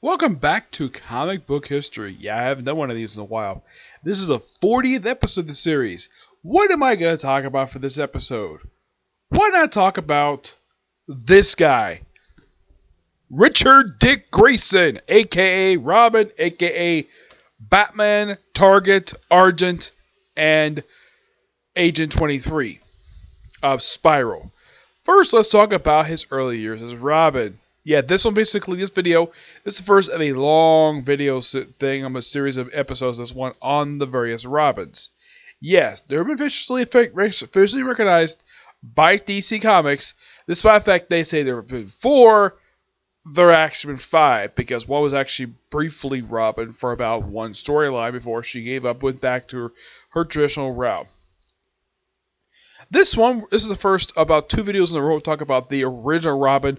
Welcome back to Comic Book History. Yeah, I haven't done one of these in a while. This is the 40th episode of the series. What am I going to talk about for this episode? Why not talk about this guy? Richard Dick Grayson, aka Robin, aka Batman, Target, Argent, and Agent 23 of Spiral. First, let's talk about his early years as Robin. Yeah, this video, this is the first of a long video thing on a series of episodes. This one on the various Robins. Yes, they've been officially recognized by DC Comics, despite the fact they say there have been four, there have actually been five, because one was actually briefly Robin for about one storyline before she gave up, went back to her traditional route. This is the first about two videos in a row to talk about the original Robin,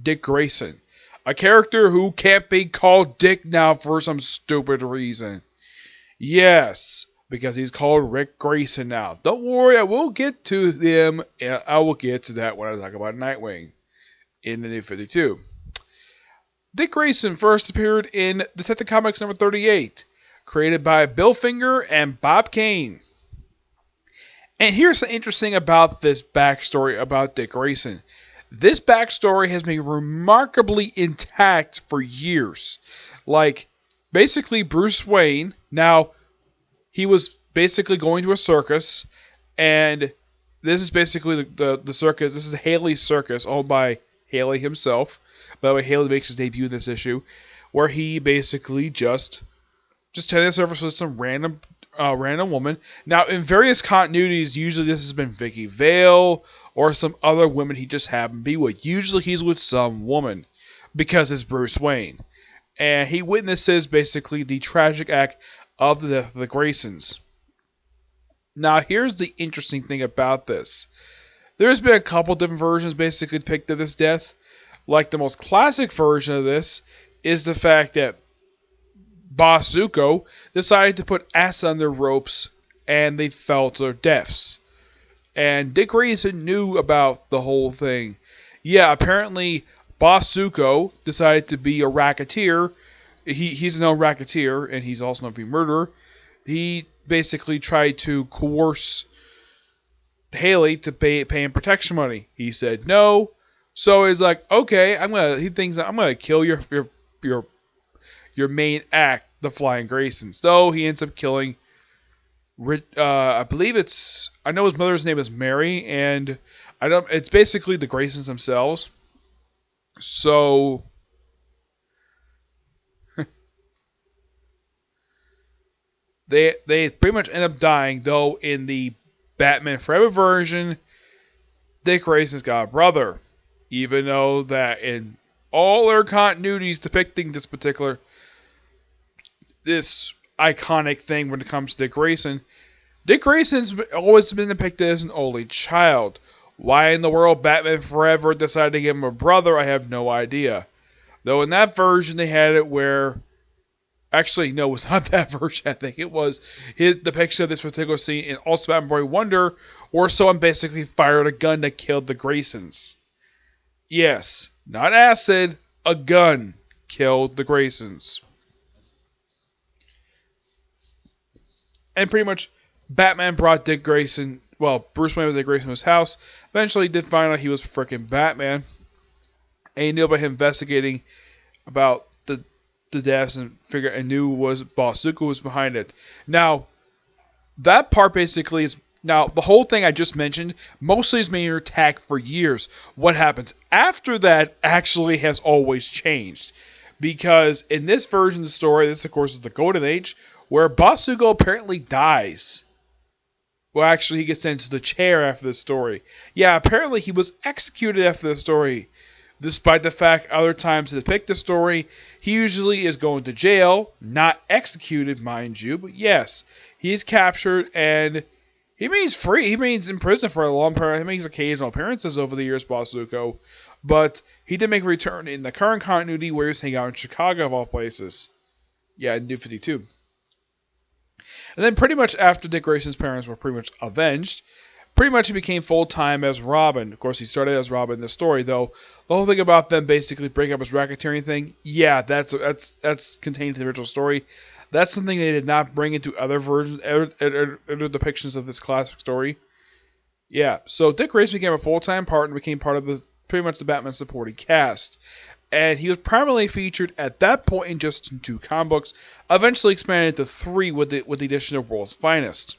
Dick Grayson. A character who can't be called Dick now for some stupid reason. Yes, because he's called Rick Grayson now. Don't worry, I will get to them. I will get to that when I talk about Nightwing in the New 52. Dick Grayson first appeared in Detective Comics number 38, created by Bill Finger and Bob Kane. And here's something interesting about this backstory about Dick Grayson. This backstory has been remarkably intact for years. Like, basically Bruce Wayne, now, he was basically going to a circus, and this is basically the circus. This is Haley's circus, owned by Haley himself. By the way, Haley makes his debut in this issue, where he basically just attended the service with some random woman. Now, in various continuities, usually this has been Vicky Vale or some other women he just happened to be with. Usually he's with some woman because it's Bruce Wayne. And he witnesses basically the tragic act of the death of the Graysons. Now, here's the interesting thing about this. There's been a couple different versions basically depicted this death. Like, the most classic version of this is the fact that Boss Zuko decided to put acid on their ropes and they fell to their deaths. And Dick Grayson knew about the whole thing. Yeah, apparently Boss Zuko decided to be a racketeer. He's a known racketeer, and he's also known to be a murderer. He basically tried to coerce Haley to pay him protection money. He said no. So he's like, okay, he thinks I'm gonna kill your main act, the Flying Graysons. Though he ends up killing, I know his mother's name is Mary, and it's basically the Graysons themselves. So they pretty much end up dying. Though in the Batman Forever version, Dick Grayson's got a brother, even though that in all their continuities depicting this iconic thing when it comes to Dick Grayson's always been depicted as an only child. Why in the world Batman Forever decided to give him a brother, I have no idea. Though in that version they had it where... Actually, no, it was not that version. I think it was his depiction of this particular scene in Ultimate Batman Boy Wonder, where someone basically fired a gun that killed the Graysons. Yes, not acid, a gun killed the Graysons. And pretty much, Batman brought Bruce Wayne with Dick Grayson to his house. Eventually, did find out he was frickin' Batman. And he knew about him investigating about the deaths and knew Boss Zuko was behind it. Now, that part basically is... Now, the whole thing I just mentioned mostly has been attacked for years. What happens after that actually has always changed. Because in this version of the story, this of course is the Golden Age, where Boss Zuko apparently dies. Well, actually, he gets sent to the chair after the story. Yeah, apparently he was executed after the story. Despite the fact other times to depict the story, he usually is going to jail, not executed, mind you. But yes, he is captured and he remains free. He remains in prison for a long period. He makes occasional appearances over the years, Boss Zuko. But he did make a return in the current continuity where he's hanging out in Chicago, of all places. Yeah, in New 52. And then pretty much after Dick Grayson's parents were pretty much avenged, Pretty much he became full-time as Robin. Of course, he started as Robin in the story, though. The whole thing about them basically breaking up his racketeering thing, yeah, that's contained in the original story. That's something they did not bring into other versions, other depictions of this classic story. Yeah, so Dick Grayson became a full-time part and became part of pretty much the Batman supporting cast. And he was primarily featured at that point in just 2 comic books, eventually expanded to 3 with the addition of World's Finest.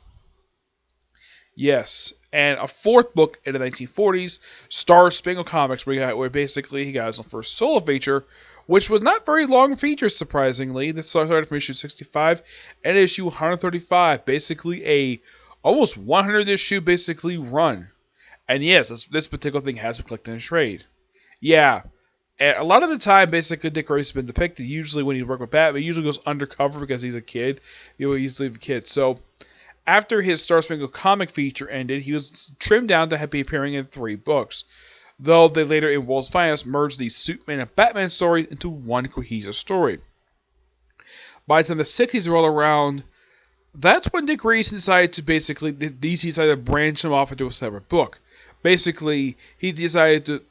Yes, and a 4th book in the 1940s, Star Spangled Comics, where basically he got his own first solo feature, which was not very long feature, surprisingly. This started from issue 65 and issue 135, basically a almost 100 issue basically run. And yes, this particular thing has been collected in trade. Yeah, and a lot of the time, basically, Dick Grayson's been depicted, usually when he's working with Batman, he usually goes undercover because he's a kid. He will usually be a kid. So, after his Star Spangled comic feature ended, he was trimmed down to be appearing in 3 books. Though they later, in World's Finest, merged the Superman and Batman stories into one cohesive story. By the time the 60s rolled around, that's when Dick Grayson decided to DC decided to branch him off into a separate book. Basically, he decided to,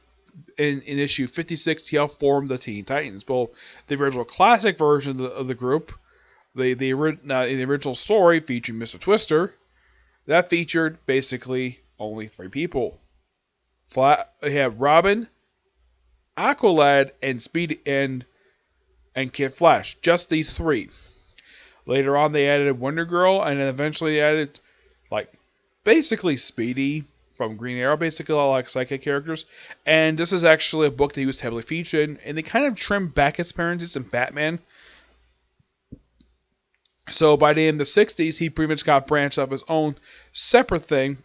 in issue 56, he helped form the Teen Titans, both the original classic version of the group, the original story featuring Mr. Twister, that featured basically only 3 people. They have Robin, Aqualad, and Speedy and Kid Flash. Just these 3. Later on, they added Wonder Girl, and then eventually added, basically Speedy from Green Arrow, basically all psychic characters. And this is actually a book that he was heavily featured in, and they kind of trimmed back his appearances in Batman. So by the end of the 60s, he pretty much got branched off his own separate thing,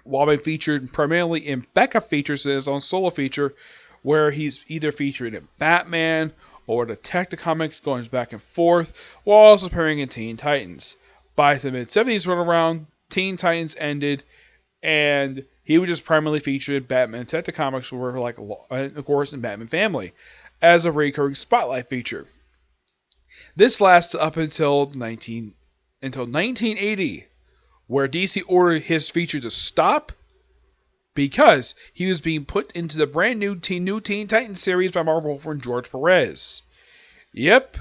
while being featured primarily in backup features in his own solo feature, where he's either featured in Batman or Detective Comics, going back and forth, while also appearing in Teen Titans. By the mid-70s run around, Teen Titans ended, and he was just primarily featured in Batman Detective Comics, of course, in Batman Family, as a recurring spotlight feature. This lasted up until 1980, where DC ordered his feature to stop because he was being put into the brand new Teen Titans series by Marvel from George Perez. Yep.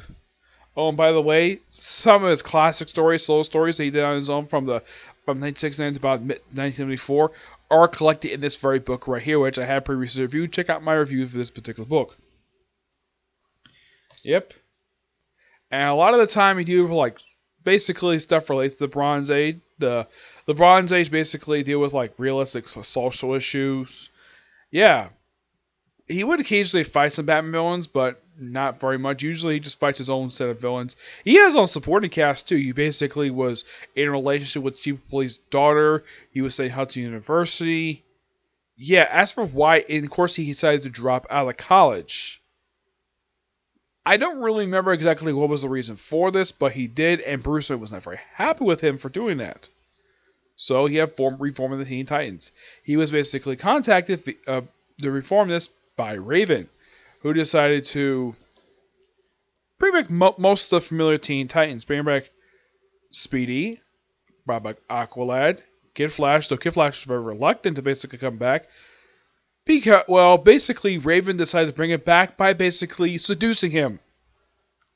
Oh, and by the way, some of his classic stories, solo stories that he did on his own from 1969 to about 1974 are collected in this very book right here, which I had previously reviewed. Check out my review for this particular book. Yep. And a lot of the time he deals with basically stuff related to the Bronze Age. The Bronze Age basically deal with realistic social issues. Yeah. He would occasionally fight some Batman villains, but not very much. Usually he just fights his own set of villains. He has his own supporting cast too. He basically was in a relationship with Chief of Police's daughter. He was at Hudson University. Yeah, as for why, and of course he decided to drop out of college. I don't really remember exactly what was the reason for this, but he did, and Bruce Wayne was not very happy with him for doing that. So he had reforming the Teen Titans. He was basically contacted to reform this by Raven, who decided to bring back most of the familiar Teen Titans. Bring back Speedy, brought back Aqualad, Kid Flash, though Kid Flash was very reluctant to basically come back. Basically, Raven decided to bring it back by basically seducing him.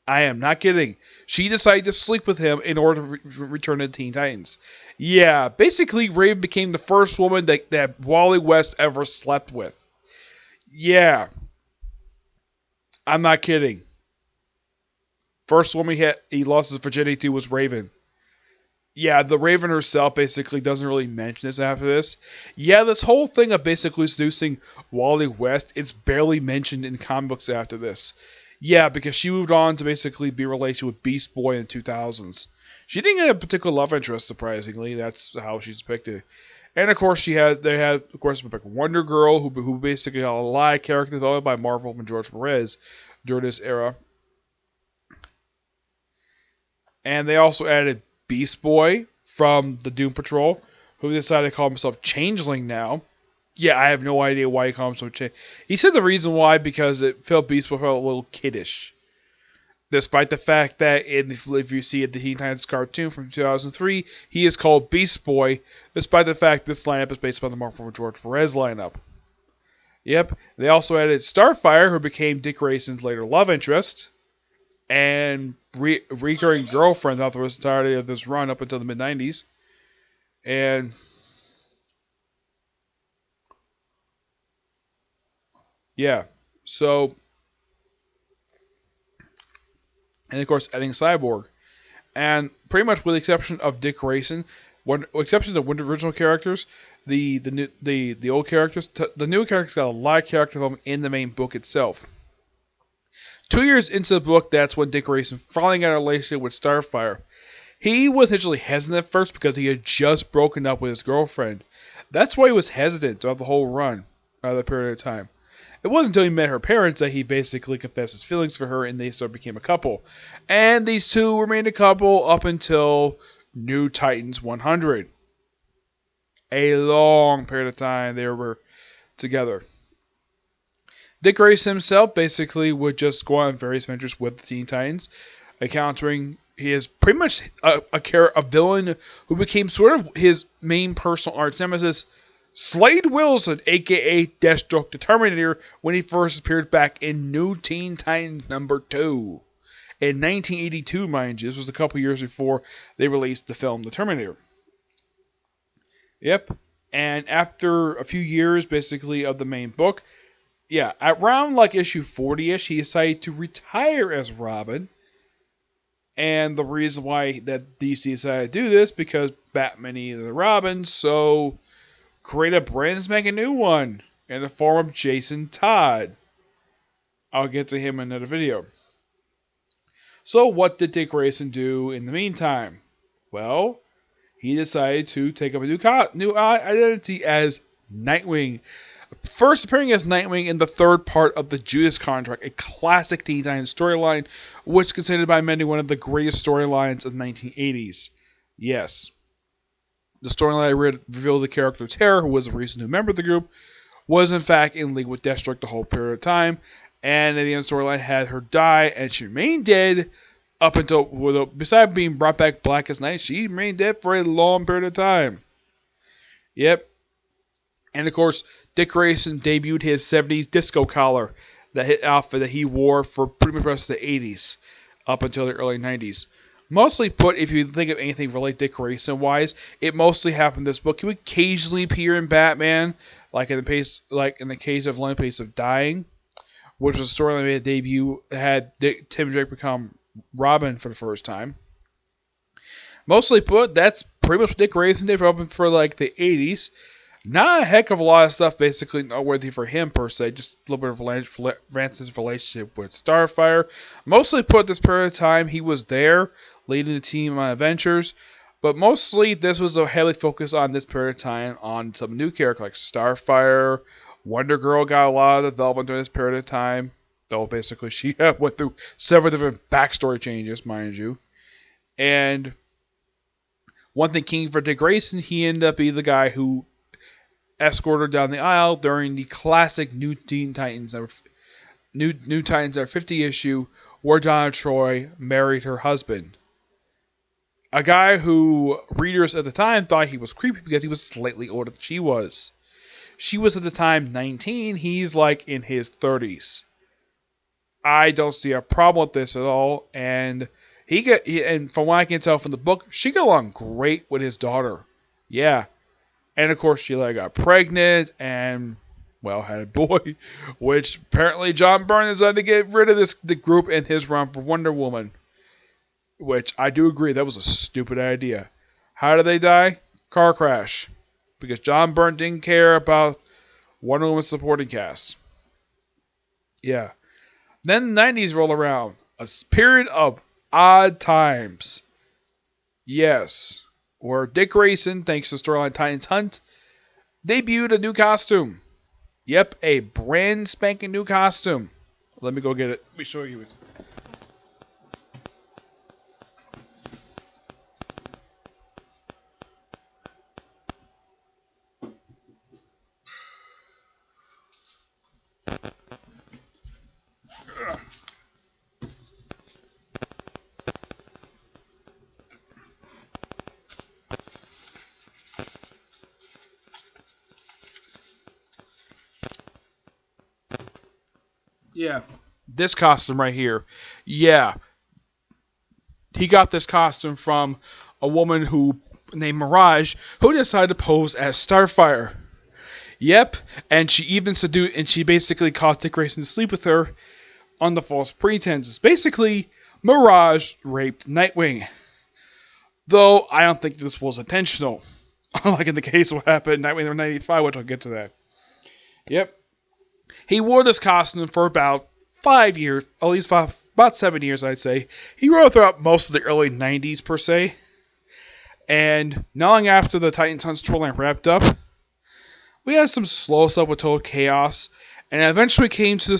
I am not kidding. She decided to sleep with him in order to return to Teen Titans. Yeah, basically, Raven became the first woman that Wally West ever slept with. Yeah. I'm not kidding. First woman he lost his virginity to was Raven. Yeah, the Raven herself basically doesn't really mention this after this. Yeah, this whole thing of basically seducing Wally West, it's barely mentioned in comic books after this. Yeah, because she moved on to basically be related with Beast Boy in the 2000s. She didn't get a particular love interest, surprisingly. That's how she's depicted. And of course, they had Wonder Girl, who basically had a lot of character developed by Marvel and George Perez during this era. And they also added Beast Boy from the Doom Patrol, who decided to call himself Changeling now. Yeah, I have no idea why he called himself Changeling. He said the reason why because it felt Beast Boy felt a little kiddish. Despite the fact that if you see the Teen Titans cartoon from 2003, he is called Beast Boy, despite the fact this lineup is based on the Mark George Perez lineup. Yep, they also added Starfire, who became Dick Grayson's later love interest, and recurring girlfriend throughout the entirety of this run up until the mid-90s. And yeah, so, and of course adding Cyborg. And pretty much with the exception of Dick Grayson, with exceptions of original characters, the old characters, the new characters got a lot of character development in the main book itself. 2 years into the book, that's when Dick Grayson finally got a relationship with Starfire. He was initially hesitant at first because he had just broken up with his girlfriend. That's why he was hesitant throughout the whole run, the period of time. It wasn't until he met her parents that he basically confessed his feelings for her and they sort of became a couple. And these two remained a couple up until New Titans 100. A long period of time they were together. Dick Grayson himself basically would just go on various adventures with the Teen Titans, encountering he is pretty much a villain who became sort of his main personal arch nemesis, Slade Wilson, aka Deathstroke the Terminator, when he first appeared back in New Teen Titans number 2. In 1982, mind you, this was a couple years before they released the film The Terminator. Yep. And after a few years, basically, of the main book, yeah, around like issue 40-ish, he decided to retire as Robin. And the reason why that DC decided to do this, because Batman needed the Robin, so create a brand spanking new one in the form of Jason Todd. I'll get to him in another video. So what did Dick Grayson do in the meantime? Well, he decided to take up a new identity as Nightwing. First appearing as Nightwing in the third part of the Judas Contract, a classic Teen Titans storyline, which is considered by many one of the greatest storylines of the 1980s. Yes. The storyline revealed the character Terror, who was the recent new member of the group, was in fact in league with Deathstroke the whole period of time, and at the end of the storyline had her die, and she remained dead up until, besides being brought back black as night, she remained dead for a long period of time. Yep. And of course, Dick Grayson debuted his 70s disco collar, that outfit that he wore for pretty much the rest of the 80s, up until the early 90s. Mostly put, if you think of anything related Dick Grayson wise, it mostly happened in this book. He would occasionally appear in Batman, like in the case of Lonely Place of Dying, which was a storyline made a debut had Tim Drake become Robin for the first time. Mostly put, that's pretty much what Dick Grayson did for like the 80s. Not a heck of a lot of stuff basically noteworthy for him per se, just a little bit of Rance's relationship with Starfire. Mostly put, this period of time he was there, leading the team on adventures, but mostly this was a heavily focus on this period of time on some new characters like Starfire. Wonder Girl got a lot of development during this period of time, though basically she went through several different backstory changes, mind you. And one thing key for Dick Grayson, he ended up being the guy who escorted down the aisle during the classic New Titans New Titans 50 issue where Donna Troy married her husband. A guy who readers at the time thought he was creepy because he was slightly older than she was. She was at the time 19, he's like in his 30s. I don't see a problem with this at all, and and from what I can tell from the book, she got along great with his daughter. Yeah. And of course, she got pregnant and, well, had a boy, which apparently John Byrne decided to get rid of the group in his run for Wonder Woman. Which I do agree, that was a stupid idea. How did they die? Car crash. Because John Byrne didn't care about Wonder Woman's supporting cast. Yeah. Then the 90s roll around. A period of odd times. Yes. Where Dick Grayson, thanks to storyline Titans Hunt, debuted a new costume. Yep, a brand spanking new costume. Let me go get it. Let me show you it. Yeah. This costume right here. Yeah. He got this costume from a woman who named Mirage who decided to pose as Starfire. Yep, and she basically caused Dick Grayson to sleep with her on the false pretenses. Basically, Mirage raped Nightwing. Though I don't think this was intentional. Unlike in the case of what happened in Nightwing number 95, which I'll get to that. Yep. He wore this costume for about 5 years, at least about 7 years, I'd say. He wore it throughout most of the early 90s, per se. And not long after the Titan Sons storyline wrapped up, we had some slow stuff with Total Chaos, and it eventually came to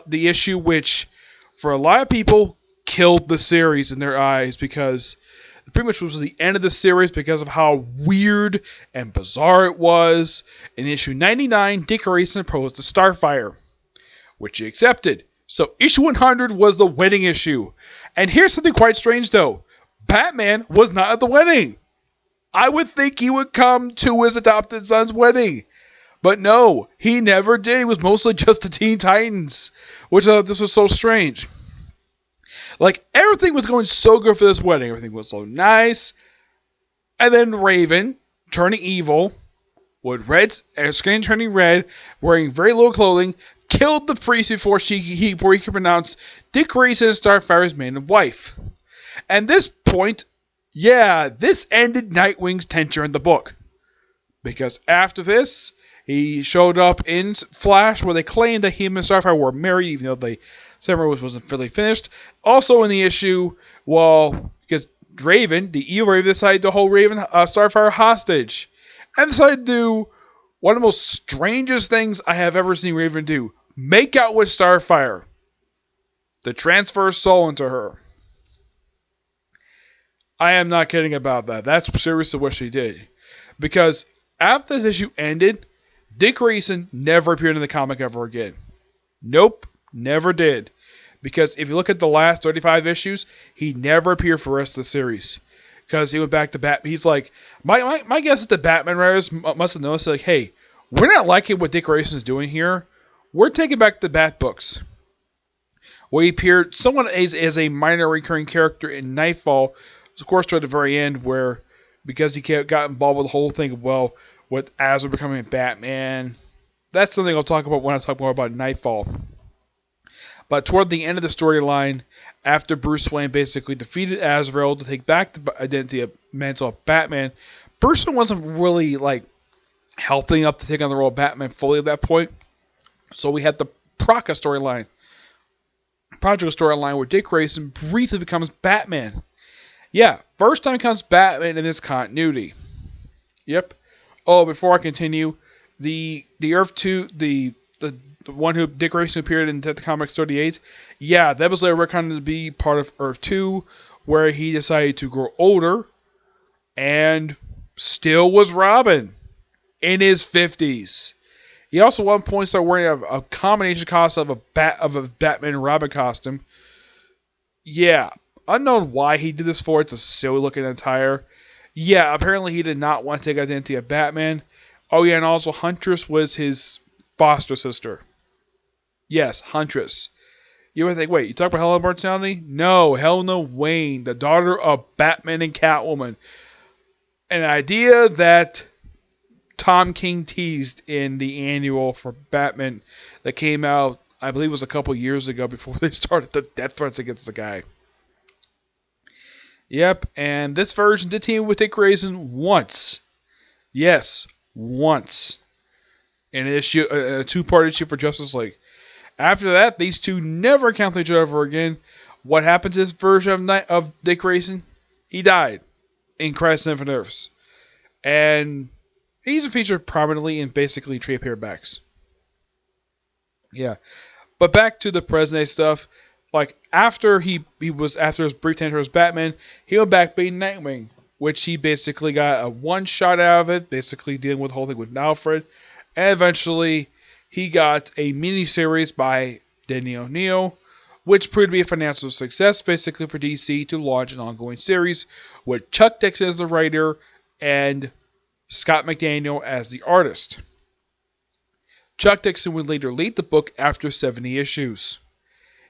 the issue which, for a lot of people, killed the series in their eyes, because it pretty much was the end of the series because of how weird and bizarre it was. In issue 99, Dick Grayson proposed to Starfire, which he accepted. So issue 100 was the wedding issue. And here's something quite strange though. Batman was not at the wedding. I would think he would come to his adopted son's wedding. But no, he never did. He was mostly just the Teen Titans, which this was so strange. Like, everything was going so good for this wedding. Everything was so nice. And then Raven, turning evil, with skin turning red, wearing very low clothing, killed the priest before he could pronounce Dick Grayson and Starfire's man and wife. And this point, this ended Nightwing's tenure in the book. Because after this, he showed up in Flash where they claimed that him and Starfire were married, even though the ceremony wasn't fully finished. Also in the issue, because Raven, the evil Raven, decided to hold Starfire hostage. And decided to do one of the most strangest things I have ever seen Raven do. Make out with Starfire. To transfer his soul into her. I am not kidding about that. That's seriously what she did. Because after this issue ended, Dick Grayson never appeared in the comic ever again. Nope, never did. Because if you look at the last 35 issues, he never appeared for the rest of the series. Because he went back to Batman. He's like, my guess is the Batman writers must have noticed, like, hey, we're not liking what Dick Grayson is doing here. We're taking back the Bat books. Where he appeared somewhat as a minor recurring character in Nightfall. Of course, toward the very end, where because he got involved with the whole thing of, with Azrael becoming Batman. That's something I'll talk about when I talk more about Nightfall. But toward the end of the storyline, after Bruce Wayne basically defeated Azrael to take back the identity of mantle of Batman, Bruce Wayne wasn't really healthy up to take on the role of Batman fully at that point. So we had the Project storyline where Dick Grayson briefly becomes Batman. Yeah, first time he becomes Batman in this continuity. Yep. Oh, before I continue, the Earth 2, the one who Dick Grayson appeared in Detective Comics 38, that was later retconned to be part of Earth 2, where he decided to grow older and still was Robin in his 50s. He also at one point started wearing a combination costume of a Batman and Robin costume. Yeah, unknown why he did this for. It's a silly looking attire. Yeah, apparently he did not want to take identity of Batman. Oh yeah, and also Huntress was his foster sister. Yes, Huntress. You would think, wait, you talk about Halle Burtoni? No, Helena Wayne, the daughter of Batman and Catwoman. An idea that Tom King teased in the annual for Batman that came out, I believe it was a couple years ago before they started the death threats against the guy. Yep, and this version did team with Dick Grayson once. Yes, once. In a two-part issue for Justice League. After that, these two never encountered each other again. What happened to this version of Dick Grayson? He died in Crisis on Infinite Earths. And he's featured prominently in basically trade paperbacks. Yeah. But back to the present day stuff. After after his brief tenure as Batman, he went back being Nightwing, which he basically got a one shot out of it, basically dealing with the whole thing with Alfred, and eventually he got a miniseries by Denny O'Neil, which proved to be a financial success, basically for DC to launch an ongoing series with Chuck Dixon as the writer and Scott McDaniel as the artist. Chuck Dixon would later lead the book after 70 issues.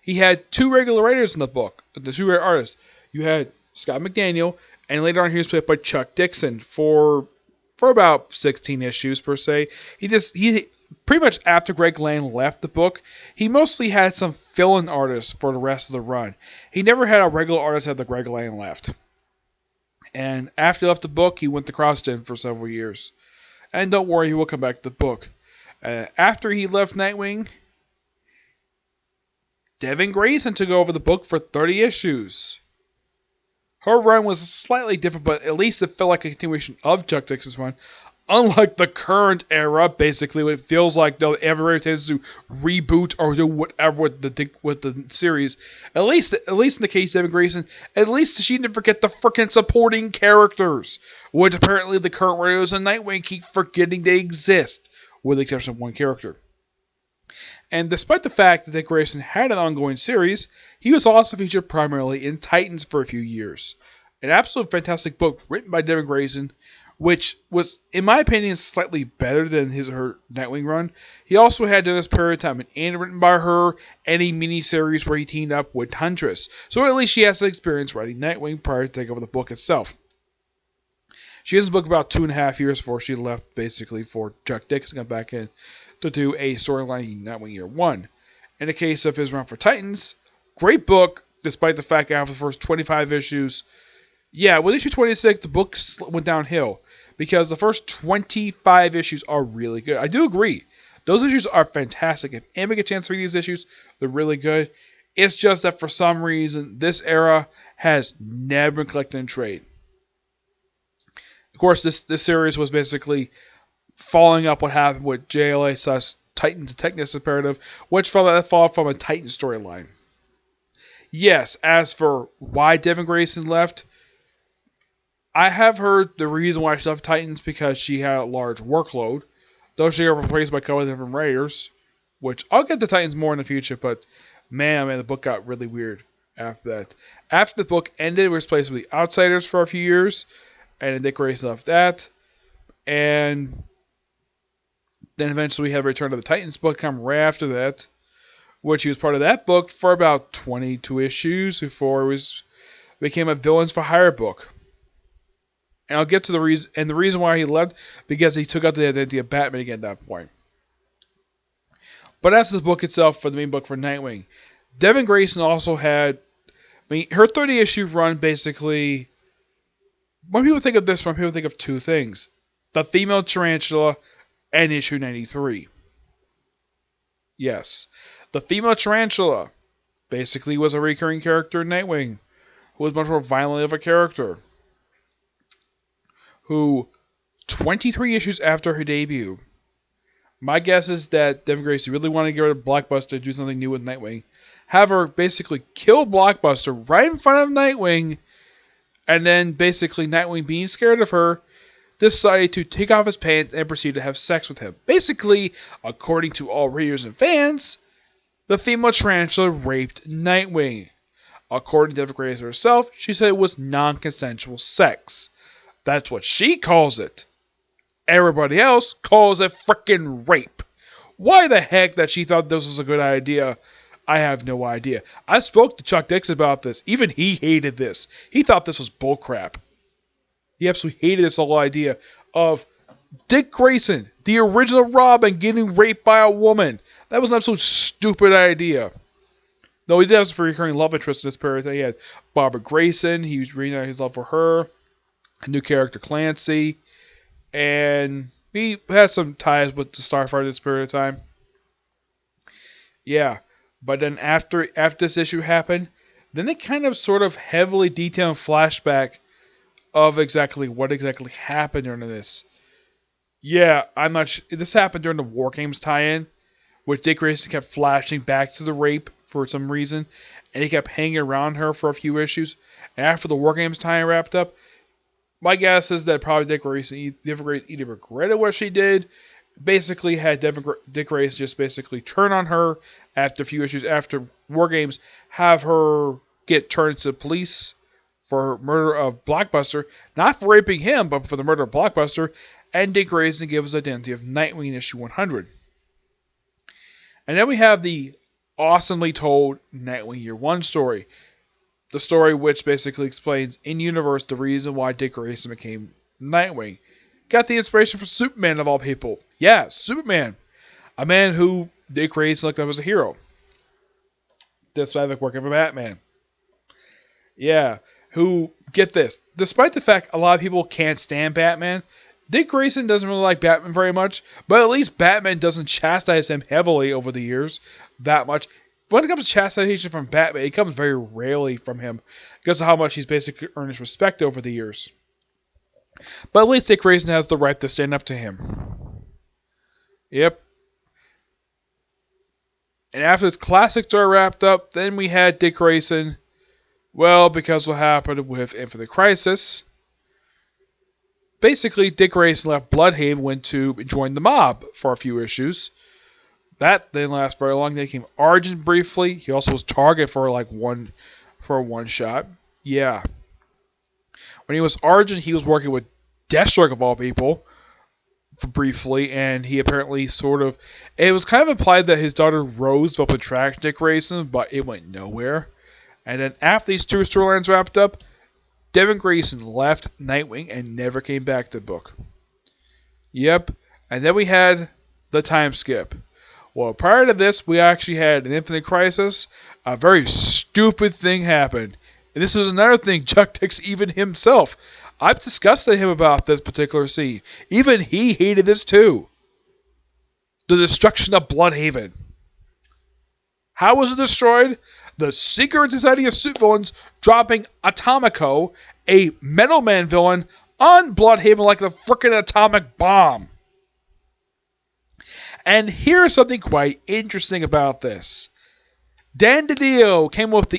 He had two regular writers in the book, the two regular artists. You had Scott McDaniel, and later on he was played by Chuck Dixon for about 16 issues per se. He pretty much after Greg Land left the book, he mostly had some fill-in artists for the rest of the run. He never had a regular artist after Greg Land left. And after he left the book, he went to CrossGen for several years. And don't worry, he will come back to the book. After he left Nightwing, Devin Grayson took over the book for 30 issues. Her run was slightly different, but at least it felt like a continuation of Chuck Dixon's run. Unlike the current era, basically, it feels like everybody tends to reboot or do whatever with the series. At least in the case of Devin Grayson, at least she didn't forget the frickin' supporting characters, which apparently the current writers of Nightwing keep forgetting they exist, with the exception of one character. And despite the fact that Dick Grayson had an ongoing series, he was also featured primarily in Titans for a few years. An absolute fantastic book written by Devin Grayson, which was, in my opinion, slightly better than her Nightwing run. He also had during this period of time an anime written by her and a miniseries where he teamed up with Huntress. So at least she has some experience writing Nightwing prior to taking over the book itself. She has the book about 2.5 years before she left, basically, for Chuck Dixon to come back in to do a storyline in Nightwing Year 1. In the case of his run for Titans, great book, despite the fact that after the first 25 issues, with issue 26, the book went downhill, because the first 25 issues are really good. I do agree. Those issues are fantastic. If anybody gets a chance to read these issues, they're really good. It's just that for some reason, this era has never been collected in trade. Of course, this series was basically following up what happened with JLA / Titan Detectives Imperative, which followed from a Titan storyline. Yes, as for why Devin Grayson left, I have heard the reason why she left Titans because she had a large workload, though she got replaced by a couple of different writers, which I'll get to Titans more in the future, but man, the book got really weird after that. After the book ended, it was replaced with The Outsiders for a few years, and then Dick Grayson left that, and then eventually we had Return to the Titans book come right after that, which he was part of that book for about 22 issues before it became a Villains for Hire book. And I'll get to the reason, and the reason why he left, because he took out the identity of Batman again at that point. But as to the book itself, for the main book for Nightwing, Devin Grayson also had, her 30-issue run basically, when people think of this one, people think of two things. The Female Tarantula and issue 93. Yes. The Female Tarantula basically was a recurring character in Nightwing, who was much more violent of a character, who, 23 issues after her debut, my guess is that Devin Grayson really wanted to get rid of Blockbuster to do something new with Nightwing, have her basically kill Blockbuster right in front of Nightwing, and then basically Nightwing, being scared of her, decided to take off his pants and proceed to have sex with him. Basically, according to all readers and fans, the Female Tarantula raped Nightwing. According to Devin Grayson herself, she said it was non-consensual sex. That's what she calls it. Everybody else calls it frickin' rape. Why the heck that she thought this was a good idea, I have no idea. I spoke to Chuck Dixon about this. Even he hated this. He thought this was bullcrap. He absolutely hated this whole idea of Dick Grayson, the original Robin, getting raped by a woman. That was an absolute stupid idea. Though he did have some recurring love interest in this period. He had Barbara Grayson. He was reading out his love for her. A new character, Clancy. And he has some ties with the Starfighter this period of time. Yeah. But then after this issue happened, then they kind of sort of heavily detailed flashback of exactly what exactly happened during this. Yeah, this happened during the War Games tie-in, which Dick Grayson kept flashing back to the rape for some reason, and he kept hanging around her for a few issues. And after the War Games tie-in wrapped up, my guess is that probably Dick Grayson either regretted what she did, basically had Dick Grayson just basically turn on her after a few issues after War Games, have her get turned to the police for murder of Blockbuster, not for raping him, but for the murder of Blockbuster, and Dick Grayson gives the identity of Nightwing in issue 100. And then we have the awesomely told Nightwing Year 1 story. The story which basically explains in-universe the reason why Dick Grayson became Nightwing. Got the inspiration from Superman of all people. Yeah, Superman. A man who Dick Grayson looked up as a hero. Despite working for Batman. Yeah, who, get this, despite the fact a lot of people can't stand Batman, Dick Grayson doesn't really like Batman very much, but at least Batman doesn't chastise him heavily over the years that much. When it comes to chastisement from Batman, it comes very rarely from him because of how much he's basically earned his respect over the years. But at least Dick Grayson has the right to stand up to him. Yep. And after this classic story wrapped up, then we had Dick Grayson. Well, because what happened with Infinite Crisis, basically Dick Grayson left Bloodhaven, went to join the mob for a few issues. That didn't last very long. They came Argent briefly. He also was Target for one shot. Yeah. When he was Argent, he was working with Deathstroke of all people for briefly, and he apparently it was kind of implied that his daughter Rose helped attract Dick Grayson, but it went nowhere. And then after these two storylines wrapped up, Devin Grayson left Nightwing and never came back to the book. Yep. And then we had the time skip. Well, prior to this, we actually had an Infinite Crisis. A very stupid thing happened. And this was another thing Chuck Dix even himself. I've discussed with him about this particular scene. Even he hated this too. The destruction of Bloodhaven. How was it destroyed? The Secret Society of Supervillains dropping Atomico, a Metal Man villain, on Bloodhaven like a frickin' atomic bomb. And here's something quite interesting about this. Dan DiDio came up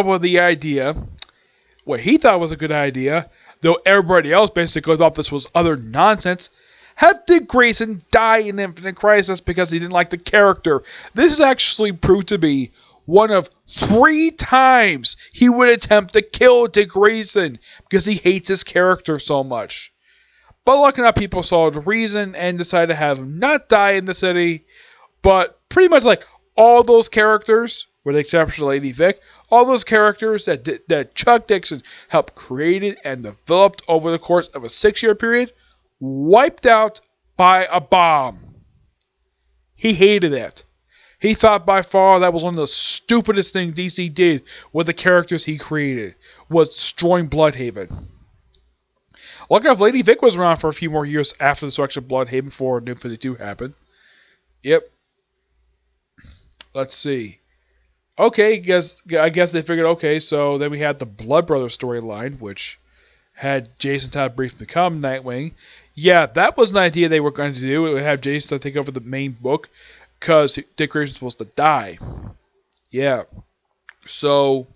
with the idea, what he thought was a good idea, though everybody else basically thought this was utter nonsense. Have Dick Grayson die in Infinite Crisis because he didn't like the character. This is actually proved to be one of 3 times he would attempt to kill Dick Grayson because he hates his character so much. But luckily enough, people saw the reason and decided to have him not die in the city. But pretty much like all those characters, with the exception of Lady Vic, all those characters that Chuck Dixon helped create and developed over the course of a 6-year period, wiped out by a bomb. He hated it. He thought by far that was one of the stupidest things DC did with the characters he created, was destroying Bloodhaven. Luckily enough, Lady Vic was around for a few more years after the destruction of Bloodhaven before New 52 happened. Yep. Let's see. Okay, I guess they figured, okay, so then we had the Blood Brothers storyline, which had Jason Todd briefly become Nightwing. Yeah, that was an idea they were going to do. It would have Jason Todd take over the main book because Dick Grayson was supposed to die. Yeah. So,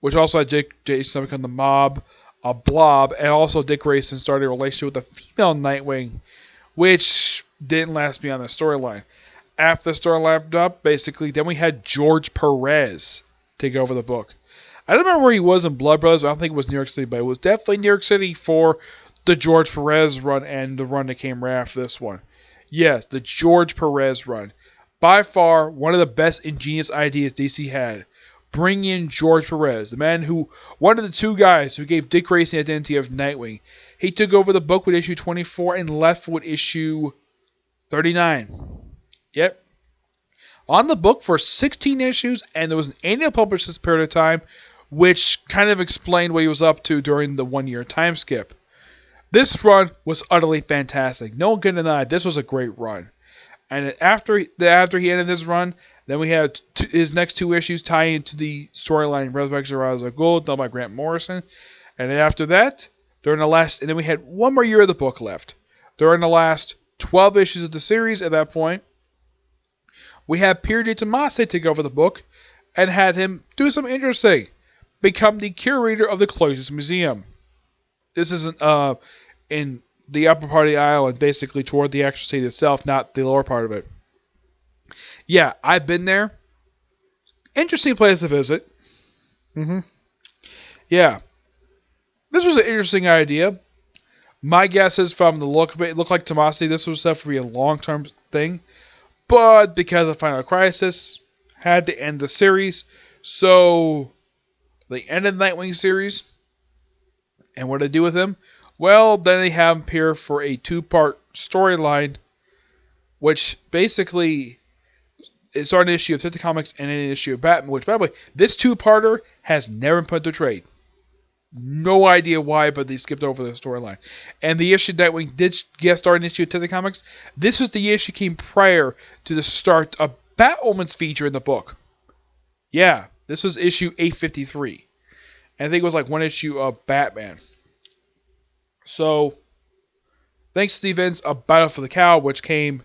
which also had Jason Todd become the mob, a blob, and also Dick Grayson started a relationship with a female Nightwing, which didn't last beyond the storyline. After the story wrapped up, basically, then we had George Perez take over the book. I don't remember where he was in Blood Brothers. I don't think it was New York City, but it was definitely New York City for the George Perez run and the run that came right after this one. Yes, the George Perez run. By far, one of the best ingenious ideas DC had. Bring in George Perez, the man who, one of the 2 guys who gave Dick Grayson the identity of Nightwing. He took over the book with issue 24 and left with issue 39. Yep. On the book for 16 issues, and there was an annual published this period of time, which kind of explained what he was up to during the 1-year time skip. This run was utterly fantastic. No one can deny this was a great run. And after he ended this run, then we had his next 2 issues tie into the storyline Resurrection of Ra's al Ghul, done by Grant Morrison. And then after that, and then we had 1 more year of the book left. During the last 12 issues of the series at that point, we had Pierre de Tomase take over the book and had him do something interesting. Become the curator of the Cloisters Museum. This is in the upper part of the island, basically toward the actual city itself, not the lower part of it. Yeah, I've been there. Interesting place to visit. Yeah. This was an interesting idea. My guess is from the look of it, it looked like Tomasi, this was set to be a long-term thing. But because of Final Crisis, had to end the series. So, they ended the Nightwing series. And what did they do with him? Well, then they have him appear for a 2-part storyline, which basically it started an issue of 50 Comics and an issue of Batman, which, by the way, this 2-parter has never been put to trade. No idea why, but they skipped over the storyline. And the issue that we did guest star in issue of 50 Comics, this was the issue came prior to the start of Batwoman's feature in the book. Yeah, this was issue 853. And I think it was like one issue of Batman. So, thanks to the events of Battle for the Cow, which came,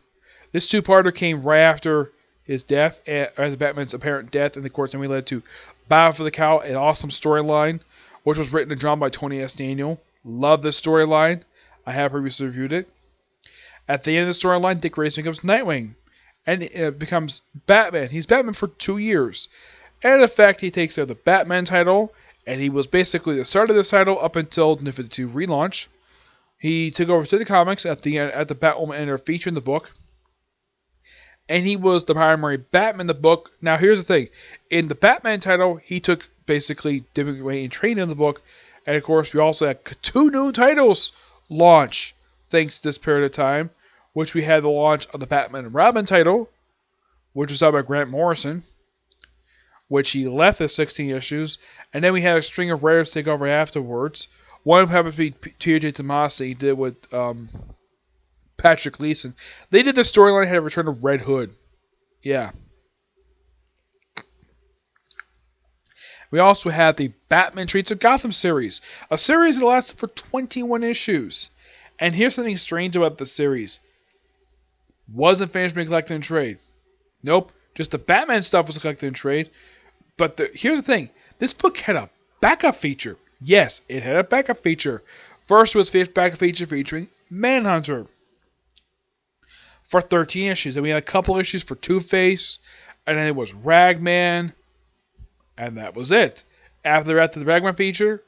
this 2-parter came right after his death, as Batman's apparent death, and of course then we led to Battle for the Cow, an awesome storyline, which was written and drawn by Tony S. Daniel. Love this storyline. I have previously reviewed it. At the end of the storyline, Dick Grayson becomes Nightwing, and becomes Batman. He's Batman for 2 years. And in effect, he takes the Batman title, and he was basically the start of this title up until the New 52 relaunch. He took over to the comics at the Batwoman end of feature in the book. And he was the primary Batman in the book. Now, here's the thing. In the Batman title, he took basically dipping away in training in the book. And, of course, we also had 2 new titles launch thanks to this period of time. Which we had the launch of the Batman and Robin title, which was done by Grant Morrison. Which he left as 16 issues. And then we had a string of writers take over afterwards. One of them happened to be T.J. Tomasi. He did with Patrick Gleason. They did the storyline had a return of Red Hood. Yeah. We also had the Batman Treats of Gotham series. A series that lasted for 21 issues. And here's something strange about the series. Wasn't finished being collected and trade. Nope. Just the Batman stuff was collected and trade. But here's the thing. This book had a backup feature. Yes, it had a backup feature. First was fifth backup feature featuring Manhunter. For 13 issues. And we had a couple issues for Two-Face. And then it was Ragman. And that was it. After the Ragman feature,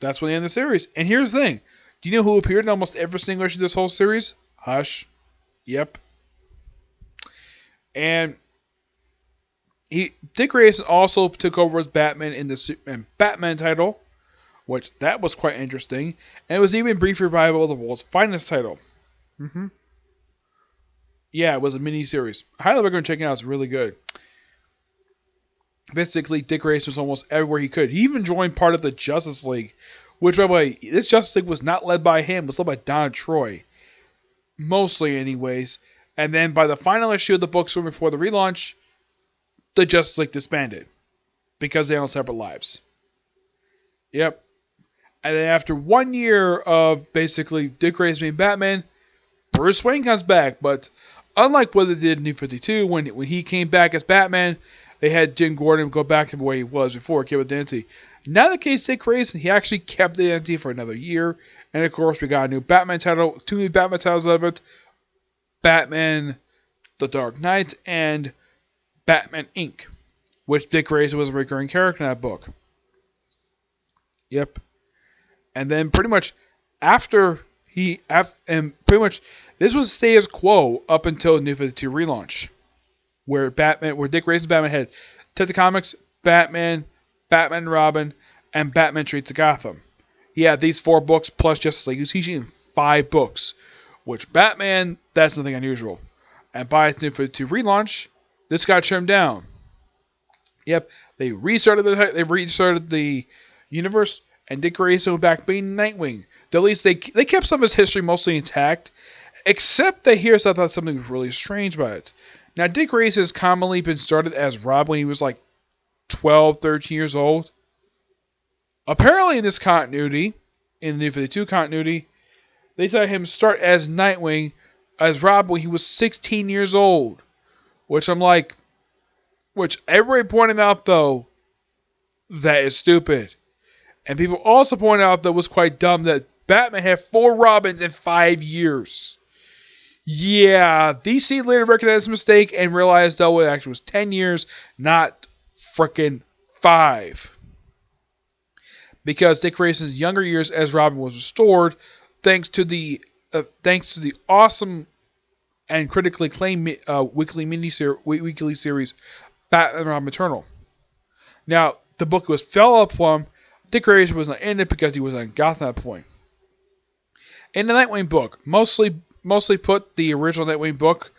that's when they ended the series. And here's the thing. Do you know who appeared in almost every single issue of this whole series? Hush. Yep. And Dick Grayson also took over as Batman in the Superman Batman title, which that was quite interesting. And it was even a brief revival of the World's Finest title. Yeah, it was a mini-series. I highly recommend checking it out. It's really good. Basically, Dick Grayson was almost everywhere he could. He even joined part of the Justice League, which, by the way, this Justice League was not led by him. It was led by Don Troy. Mostly, anyways. And then by the final issue of the book, soon before the relaunch, the Justice League disbanded. Because they own separate lives. Yep. And then after 1 year of basically Dick Grayson being Batman, Bruce Wayne comes back. But unlike what they did in New 52, when he came back as Batman, they had Jim Gordon go back to the way he was before, keep identity. Not the case Dick Grayson, he actually kept the identity for another year. And of course, we got a new Batman title, 2 new Batman titles of it. Batman The Dark Knight and Batman Inc., which Dick Grayson was a recurring character in that book. Yep. And then pretty much after this was status quo up until the New 52 relaunch. Where Dick Grayson's Batman had Detective Comics, Batman, Batman and Robin, and Batman Treats of Gotham. He had these 4 books plus Justice League. He was teaching 5 books. Which Batman, that's nothing unusual. And by its New 52 relaunch, this got trimmed down. Yep, they restarted the universe, and Dick Grayson went back being Nightwing. Though at least they kept some of his history mostly intact, except that here's I thought something was really strange about it. Now, Dick Grayson has commonly been started as Rob when he was like 12, 13 years old. Apparently in this continuity, in the New 52 continuity, they saw him start as Nightwing, as Rob when he was 16 years old. Which everybody pointed out though, that is stupid. And people also pointed out that it was quite dumb that Batman had 4 Robins in 5 years. Yeah, DC later recognized the mistake and realized though it actually was 10 years, not frickin' 5. Because Dick Grayson's younger years as Robin was restored, thanks to the awesome and critically acclaimed weekly series Batman Robin Eternal. Now, the book was fell up from. Dick Grayson was not in it because he was on Gotham at that point. In the Nightwing book, mostly put, the original Nightwing book,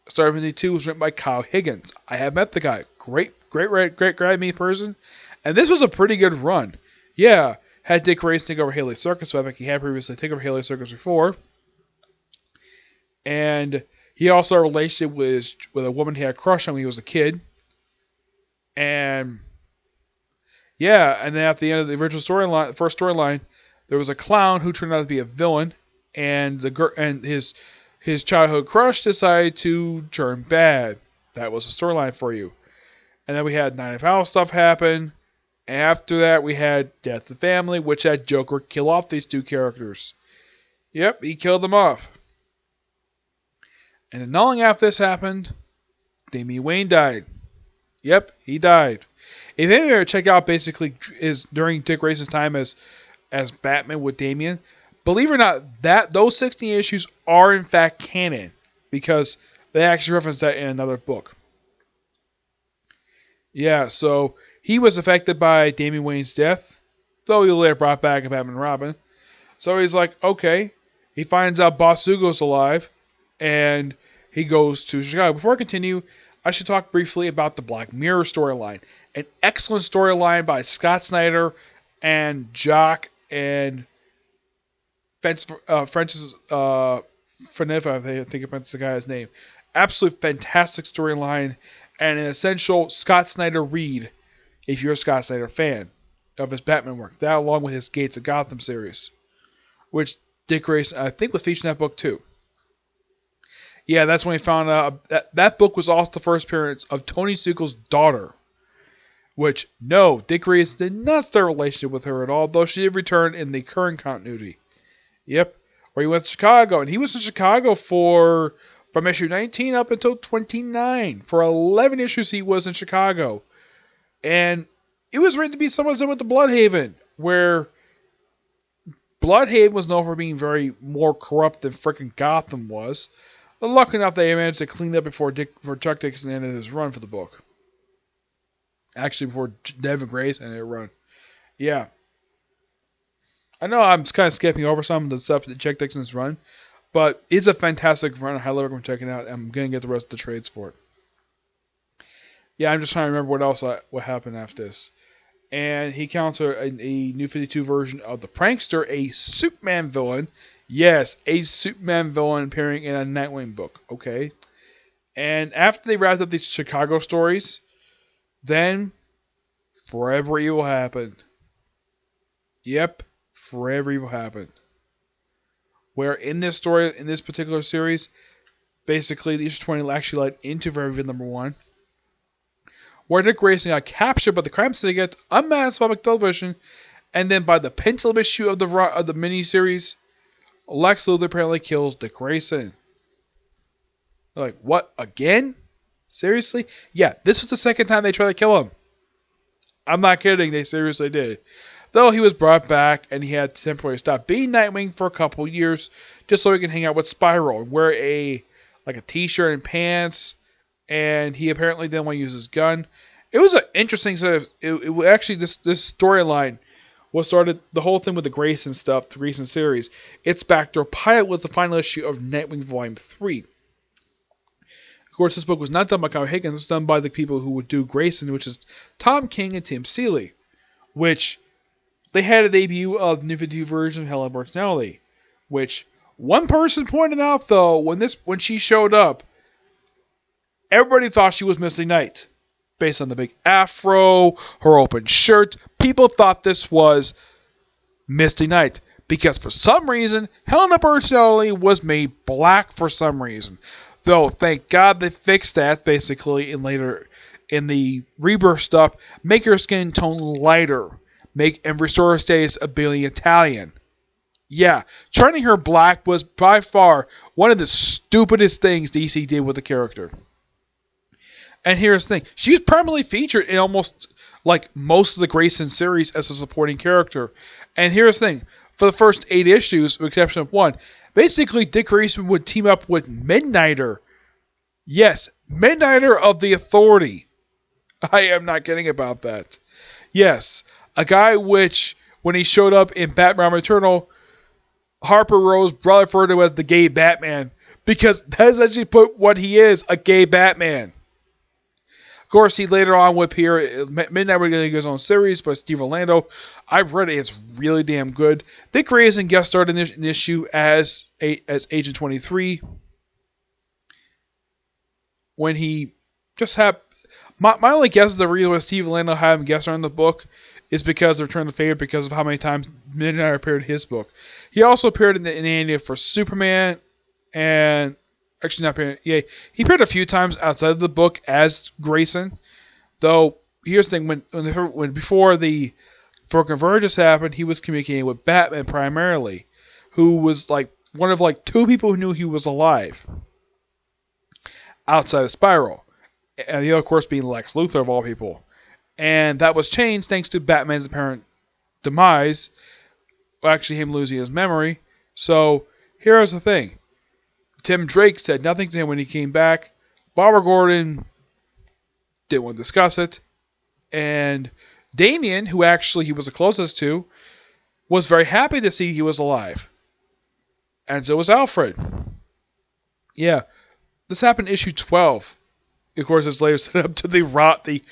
Star 52, was written by Kyle Higgins. I have met the guy. Great guy, me person. And this was a pretty good run. Yeah, had Dick Grayson take over Halle Circus, so I think he had previously taken over Halle Circus before. And he also had a relationship with a woman he had a crush on when he was a kid. And yeah, and then at the end of the original storyline, the first storyline, there was a clown who turned out to be a villain, and his childhood crush decided to turn bad. That was a storyline for you. And then we had Night of Owl stuff happen. After that, we had Death of the Family, which had Joker kill off these two characters. Yep, he killed them off. And then not long after this happened, Damian Wayne died. Yep, he died. If any of you ever check out basically is during Dick Grayson's time as Batman with Damian, believe it or not, those 16 issues are in fact canon because they actually reference that in another book. Yeah, so he was affected by Damian Wayne's death, though he later brought back a Batman and Robin. So he's like, okay. He finds out Boss Hugo's alive, and he goes to Chicago. Before I continue, I should talk briefly about the Black Mirror storyline. An excellent storyline by Scott Snyder and Jock and Francis Fanifa, I think that's the guy's name. Absolute fantastic storyline and an essential Scott Snyder read if you're a Scott Snyder fan of his Batman work. That along with his Gates of Gotham series, which Dick Grayson, I think, was featured in that book too. Yeah, that's when he found out that book was also the first appearance of Tony Zucco's daughter. Which, no, Dick Grayson did not start a relationship with her at all, though she did return in the current continuity. Yep, where he went to Chicago, and he was in Chicago from issue 19 up until 29. For 11 issues he was in Chicago. And it was written to be somewhat similar to Bloodhaven, where Bloodhaven was known for being very more corrupt than frickin' Gotham was. But lucky enough they managed to clean up before Chuck Dixon ended his run for the book. Actually, before Devin Grayson ended his run. Yeah. I know I'm kind of skipping over some of the stuff that Chuck Dixon's run, but it's a fantastic run. I highly recommend checking it out. I'm going to get the rest of the trades for it. Yeah, I'm just trying to remember what happened after this. And he countered a New 52 version of the Prankster, a Superman villain. Yes, a Superman villain appearing in a Nightwing book. Okay. And after they wrapped up these Chicago stories, then Forever Evil happened. Yep, Forever Evil happened. Where in this story, in this particular series, basically the issue 20 actually led into Forever Evil #1. Where Dick Grayson got captured by the crime syndicate, unmasked public television, and then by the penultimate issue of the miniseries, Lex Luthor apparently kills Dick Grayson. They're like, what, again? Seriously? Yeah, this was the second time they tried to kill him. I'm not kidding, they seriously did. Though he was brought back and he had to temporarily stop being Nightwing for a couple years just so he can hang out with Spiral and wear a t-shirt and pants, and he apparently didn't want to use his gun. It was an interesting set of... It actually, this storyline was started, the whole thing with the Grayson stuff, the Grayson series. Its backdoor pilot was the final issue of Nightwing Volume 3. Of course, this book was not done by Kyle Higgins. It was done by the people who would do Grayson, which is Tom King and Tim Seeley. Which, they had a debut of the New 52 version of Halle Burtoni. Which, one person pointed out, though, when she showed up, everybody thought she was Misty Knight. Based on the big afro, her open shirt, people thought this was Misty Knight. Because for some reason, Helena Burtoni was made black for some reason. Though, thank God they fixed that, basically, in the Rebirth stuff. Make her skin tone lighter. And restore her status of being Italian. Yeah, turning her black was by far one of the stupidest things DC did with the character. And here's the thing. She was primarily featured in almost, most of the Grayson series as a supporting character. And here's the thing. for the first 8 issues, with the exception of one. Basically, Dick Grayson would team up with Midnighter. Yes, Midnighter of the Authority. I am not kidding about that. Yes, a guy which, when he showed up in Batman Eternal, Harper Rose referred to as the gay Batman. Because that's actually put what he is, a gay Batman. Of course, he later on would appear, Midnight would get his own series by Steve Orlando. I've read it, it's really damn good. Dick Grayson guest starred in this issue as Agent 23. When he just had... My only guess is the reason why Steve Orlando had him guest star in the book is because of Return of the Favorite, because of how many times Midnight appeared in his book. He also appeared in the Annual for Superman, and... Actually, not appearing. Yeah, he appeared a few times outside of the book as Grayson. Though, here's the thing: when before the Convergence happened, he was communicating with Batman primarily, who was like one of like 2 people who knew he was alive outside of Spiral, and the other, of course, being Lex Luthor of all people. And that was changed thanks to Batman's apparent demise, or actually him losing his memory. So here's the thing. Tim Drake said nothing to him when he came back. Barbara Gordon didn't want to discuss it. And Damian, who actually he was the closest to, was very happy to see he was alive. And so was Alfred. Yeah. This happened in issue 12. Of course, it's later set up to the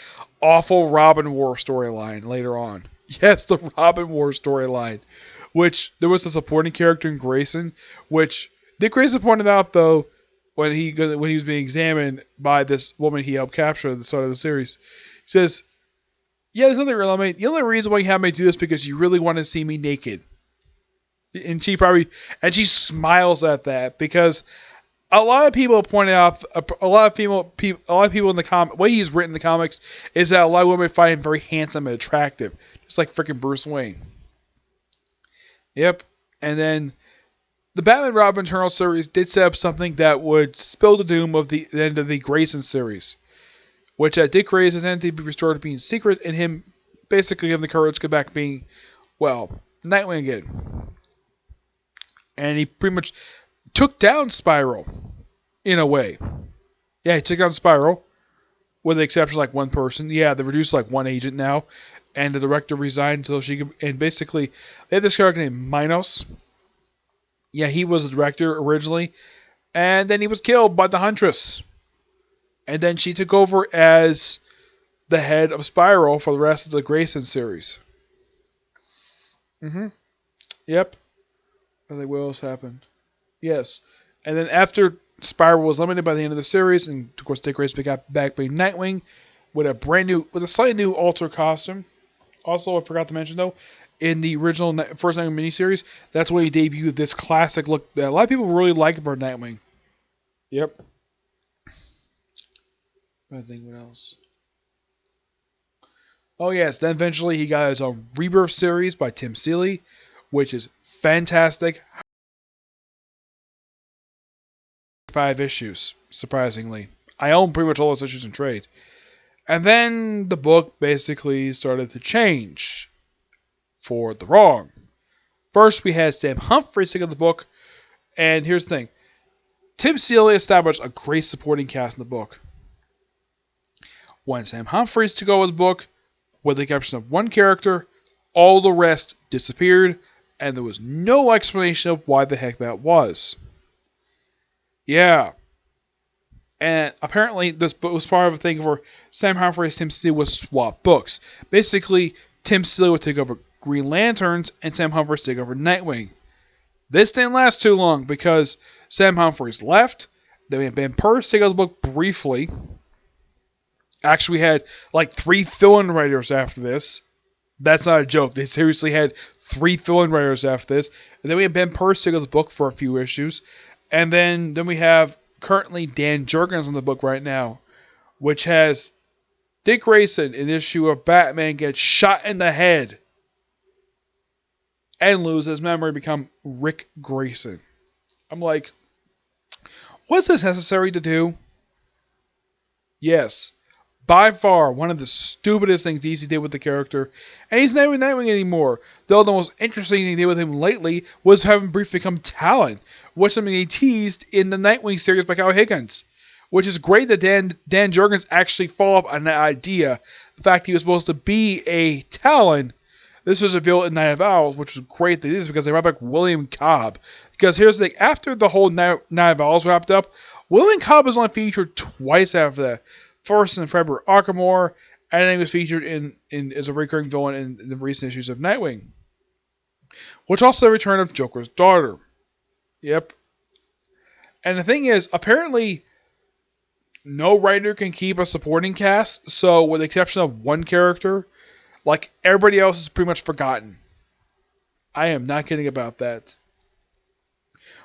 awful Robin War storyline later on. Yes, the Robin War storyline. Which, there was a supporting character in Grayson, which... Dick Grayson pointed out, though, when he was being examined by this woman he helped capture at the start of the series, he says, "Yeah, there's nothing real. I mean, the only reason why you had me do this is because you really want to see me naked." And she smiles at that because a lot of people pointed out, a lot of people in the comic, way he's written in the comics is that a lot of women find him very handsome and attractive, just like freaking Bruce Wayne. Yep, and then. The Batman Robin Eternal series did set up something that would spill the doom of the end of the Grayson series, which had Dick Grayson's entity be restored to being secret, and him basically given the courage to go back being, well, Nightwing again. And he pretty much took down Spiral, in a way. Yeah, he took down Spiral, with the exception of like one person. Yeah, they reduced like one agent now, and the director resigned until she could, and basically, they had this character named Minos. Yeah, he was the director originally, and then he was killed by the Huntress. And then she took over as the head of Spiral for the rest of the Grayson series. Yep. I think what else happened? Yes. And then after Spiral was eliminated by the end of the series, and of course Dick Grayson got back by Nightwing with a slightly new alter costume. Also, I forgot to mention though, in the original first Nightwing miniseries, that's when he debuted this classic look that a lot of people really like about Nightwing. Yep. I think what else? Oh yes, then eventually he got his own Rebirth series by Tim Seeley, which is fantastic. 5 issues, surprisingly. I own pretty much all those issues in trade. And then the book basically started to change. For the wrong. First, we had Sam Humphries take of the book, and here's the thing. Tim Seeley established a great supporting cast in the book. When Sam Humphries took over the book, with the exception of one character, all the rest disappeared, and there was no explanation of why the heck that was. Yeah. And apparently, this book was part of a thing where Sam Humphries and Tim Seeley would swap books. Basically, Tim Seeley would take over Green Lanterns, and Sam Humphries take over Nightwing. This didn't last too long because Sam Humphries left. Then we had Ben Perez take over the book briefly. Actually, we had like 3 fill-in writers after this. That's not a joke. They seriously had 3 fill-in writers after this. And then we had Ben Perez take over the book for a few issues. And then we have currently Dan Jurgens on the book right now, which has Dick Grayson in an issue of Batman gets shot in the head and loses his memory, become Rick Grayson. I'm like, was this necessary to do? Yes. by far one of the stupidest things DC did with the character, and he's not even Nightwing anymore. Though the most interesting thing they did with him lately was having briefly become Talon, which is something they teased in the Nightwing series by Kyle Higgins. Which is great that Dan Jurgens actually followed up on that idea. The fact he was supposed to be a Talon. This was revealed in Night of Owls, which was great that it is because they brought back William Cobb. Because here's the thing, after the whole Night of Owls wrapped up, William Cobb was only featured twice after that. First in February Arkhamore, and then he was featured in as a recurring villain in the recent issues of Nightwing. Which also the return of Joker's daughter. Yep. And the thing is, apparently, no writer can keep a supporting cast, so with the exception of one character, like everybody else is pretty much forgotten. I am not kidding about that.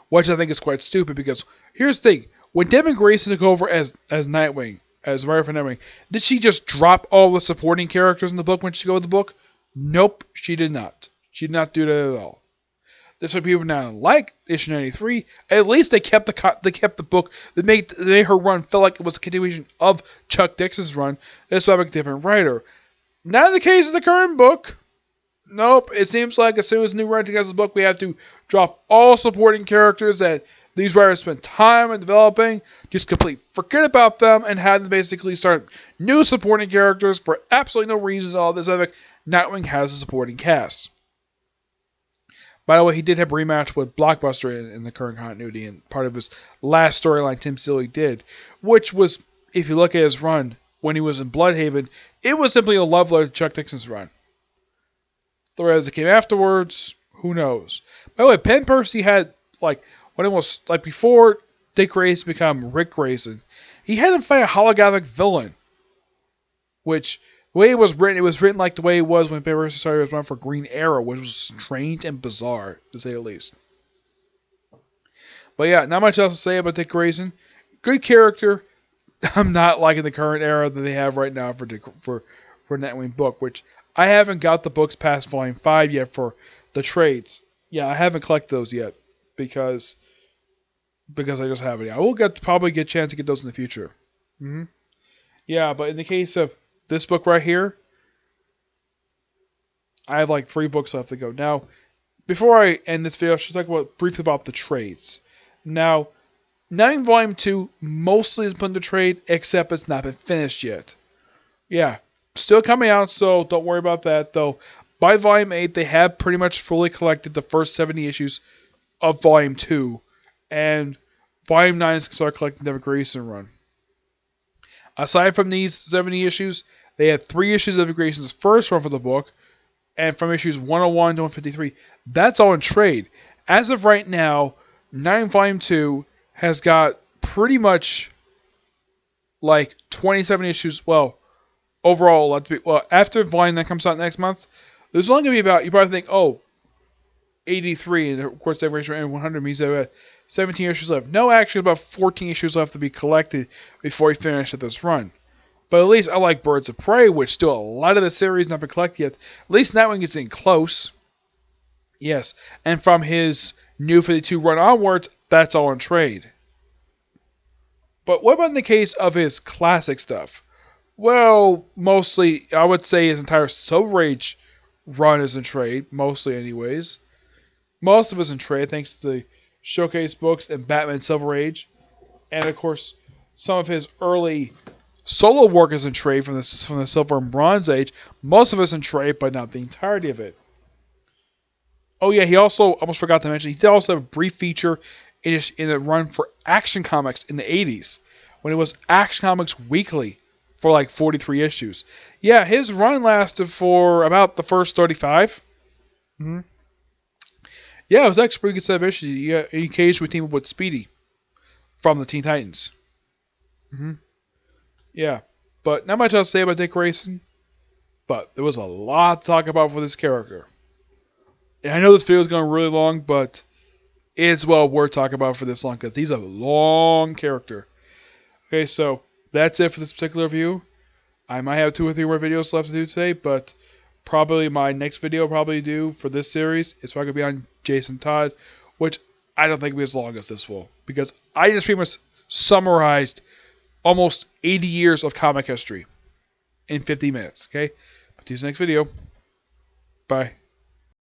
Which I think is quite stupid, because here's the thing, when Devin Grayson took over as Nightwing, as writer for Nightwing, did she just drop all the supporting characters in the book when she wrote the book? Nope, she did not. She did not do that at all. This what people now like issue 93. At least they kept the book that made her run feel like it was a continuation of Chuck Dixon's run. This by a different writer. Not the case of the current book. Nope. It seems like as soon as new writer gets the book, we have to drop all supporting characters that these writers spent time in developing. Just forget about them and have them basically start new supporting characters for absolutely no reason at all. This epic Nightwing has a supporting cast. By the way, he did have a rematch with Blockbuster in the current continuity, and part of his last storyline Tim Seeley did, which was, if you look at his run when he was in Bloodhaven, it was simply a love letter to Chuck Dixon's run. The rest that came afterwards, who knows? By the way, Penn Percy had, when it was, before Dick Grayson became Rick Grayson, he had him fight a holographic villain, which, the way it was written like the way it was when Penn Percy started his run for Green Arrow, which was strange and bizarre, to say the least. But yeah, not much else to say about Dick Grayson. Good character. I'm not liking the current era that they have right now for Nightwing book, which I haven't got the books past volume 5 yet for the trades. Yeah, I haven't collected those yet because I just haven't. I will probably get a chance to get those in the future. Yeah, but in the case of this book right here, I have 3 books left to go. Now, before I end this video, I should talk briefly about the trades. Now, Nightwing Volume 2 mostly is put into trade, except it's not been finished yet. Yeah, still coming out, so don't worry about that, though. By Volume 8, they have pretty much fully collected the first 70 issues of Volume 2, and Volume 9 is going to start collecting the Grayson run. Aside from these 70 issues, they had 3 issues of Grayson's first run for the book, and from issues 101 to 153, that's all in trade. As of right now, Nightwing Volume 2 has got pretty much 27 issues. Well, overall, after Volume 9 comes out next month, there's only going to be about, you probably think, 83, and of course, the ratio 100 means there are 17 issues left. No, actually, about 14 issues left to be collected before we finish at this run. But at least, unlike Birds of Prey, which still a lot of the series not been collected yet, at least Nightwing is getting close. Yes, and from his New 52 run onwards, that's all in trade. But what about in the case of his classic stuff? Well, mostly, I would say his entire Silver Age run is in trade, mostly anyways. Most of it's in trade, thanks to the Showcase books and Batman Silver Age. And of course, some of his early solo work is in trade from the Silver and Bronze Age. Most of it's in trade, but not the entirety of it. Oh yeah, he also, almost forgot to mention, he did also have a brief feature in a run for Action Comics in the 80s, when it was Action Comics Weekly for 43 issues. Yeah, his run lasted for about the first 35. Yeah, it was actually a pretty good set of issues. He occasionally teamed up with Speedy from the Teen Titans. Yeah, but not much else to say about Dick Grayson, but there was a lot to talk about for this character. And I know this video is going really long, but it's well worth talking about for this long, because he's a long character. Okay, so that's it for this particular review. I might have 2 or 3 more videos left to do today, but probably my next video I'll probably do for this series is probably going to be on Jason Todd, which I don't think will be as long as this will, because I just pretty much summarized almost 80 years of comic history. in 50 minutes. Okay? But see you in the next video. Bye.